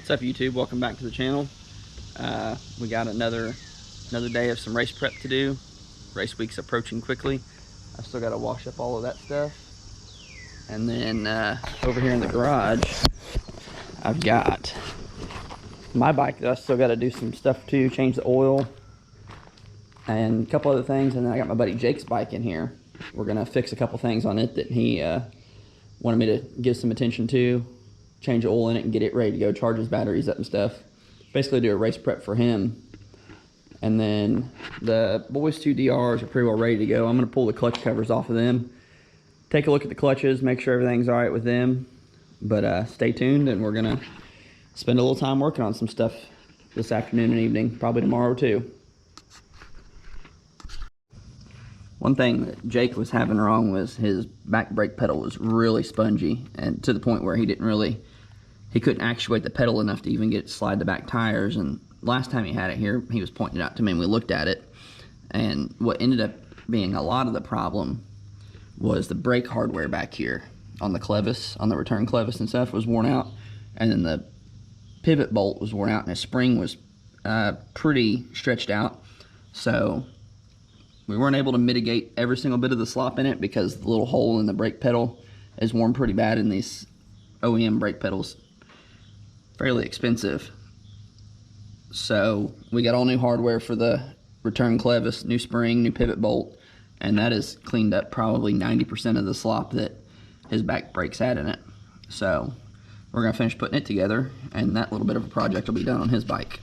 What's up, YouTube? Welcome back to the channel. We got another day of some race prep to do. Race week's approaching quickly. I still got to wash up all of that stuff. And then over here in the garage, I've got my bike that I still got to do some stuff to, change the oil and a couple other things. And then I got my buddy Jake's bike in here. We're gonna fix a couple things on it that he wanted me to give some attention to, change the oil in it and get it ready to go, charge his batteries up and stuff. Basically do a race prep for him. And then the boys' 2 DRs are pretty well ready to go. I'm gonna pull the clutch covers off of them, take a look at the clutches, make sure everything's all right with them. But stay tuned, and we're gonna spend a little time working on some stuff this afternoon and evening, probably tomorrow too. One thing that Jake was having wrong was his back brake pedal was really spongy, and to the point where he couldn't actuate the pedal enough to even get it to slide the back tires. And last time he had it here, he was pointing it out to me and we looked at it. And what ended up being a lot of the problem was the brake hardware back here on the clevis, on the return clevis and stuff, was worn out. And then the pivot bolt was worn out and his spring was pretty stretched out. So we weren't able to mitigate every single bit of the slop in it because the little hole in the brake pedal is worn pretty bad, in these OEM brake pedals. Fairly expensive. So we got all new hardware for the return clevis, new spring, new pivot bolt, and that has cleaned up probably 90% of the slop that his back brakes had in it. So we're gonna finish putting it together, and that little bit of a project will be done on his bike.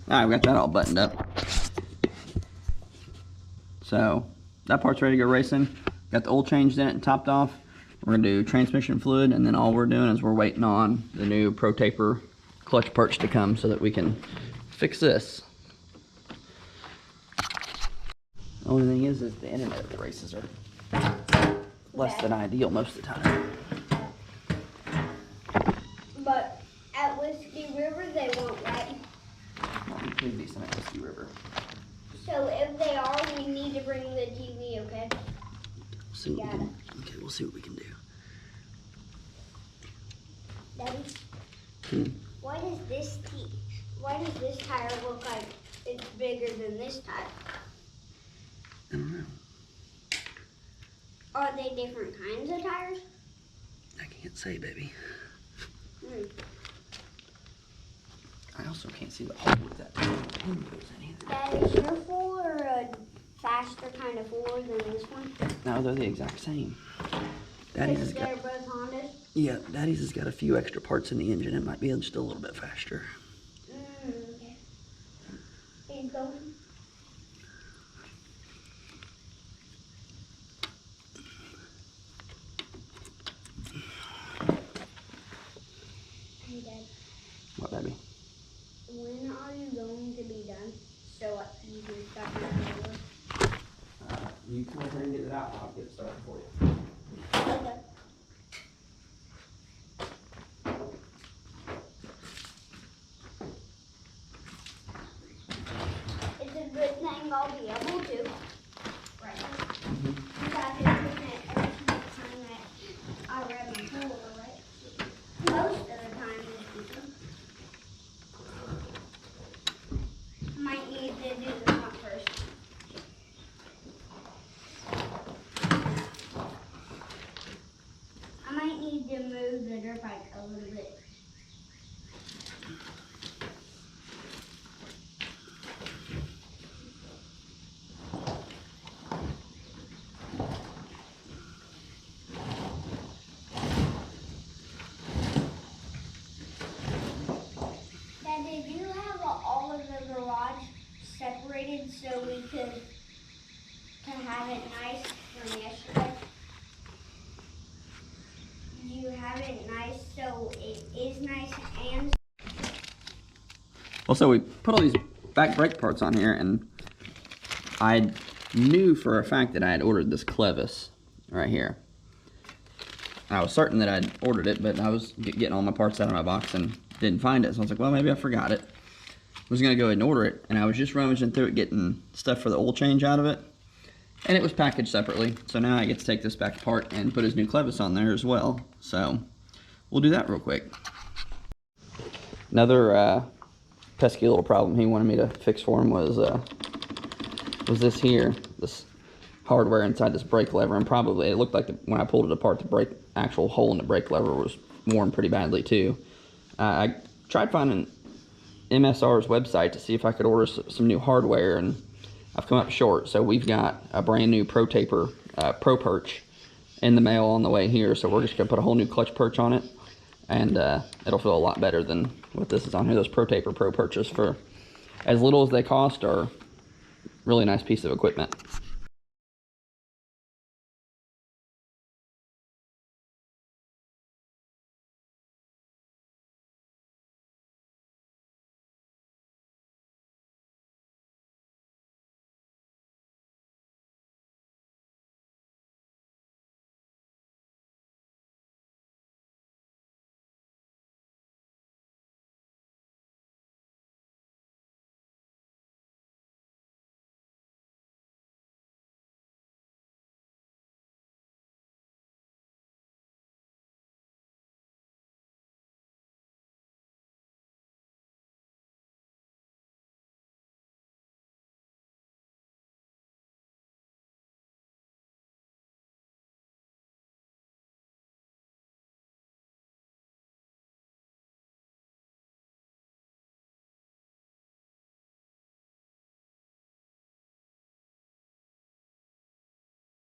Alright, we got that all buttoned up. So that part's ready to go racing. Got the oil changed in it and topped off. We're gonna do transmission fluid, and then all we're doing is we're waiting on the new Pro Taper clutch perch to come so that we can fix this. The only thing is the internet at the races are less than ideal most of the time. But at Whiskey River they won't, right? Well, we could be some at Whiskey River. So if they are, we need to bring the TV, okay? See what we can, okay, we'll see what we can do. Daddy, why does this tire look like it's bigger than this tire? I don't know. Are they different kinds of tires? I can't say, baby. I also can't see the hole with that pin goes in either. Dad, is your Fuller a faster kind of Fuller than this one? No, they're the exact same. Daddy's has got, they're both Hondas? yeah, Daddy's has got a few extra parts in the engine. It might be just a little bit faster. Okay. He's going. Hey, Dad. What, baby? When are you going to be done? So you can start my over. You come over and get it out, and I'll get it started for you. Okay. It's a good thing I'll be able to. Right. Because I've been doing it every single time that I read my Fuller, right? Most of the time this weekend. Might need to do the front first. I might need to move the dirt bike a little bit. Dad, did you have all of the garage separated so we could have it nice from yesterday? You have it nice so it is nice and... Well, so we put all these back brake parts on here, and I knew for a fact that I had ordered this clevis right here. I was certain that I'd ordered it, but I was getting all my parts out of my box and didn't find it. So I was like, well, maybe I forgot it. I was going to go ahead and order it, and I was just rummaging through it, getting stuff for the oil change out of it. And it was packaged separately, so now I get to take this back apart and put his new clevis on there as well. So we'll do that real quick. Another pesky little problem he wanted me to fix for him was this here, this hardware inside this brake lever, and probably it looked like when I pulled it apart, the actual hole in the brake lever was worn pretty badly too. I tried finding MSR's website to see if I could order some new hardware, and I've come up short. So we've got a brand new Pro Taper Pro Perch in the mail on the way here, so we're just gonna put a whole new clutch perch on it, and it'll feel a lot better than what this is on here. Those Pro Taper Pro Perches, for as little as they cost, are really nice piece of equipment.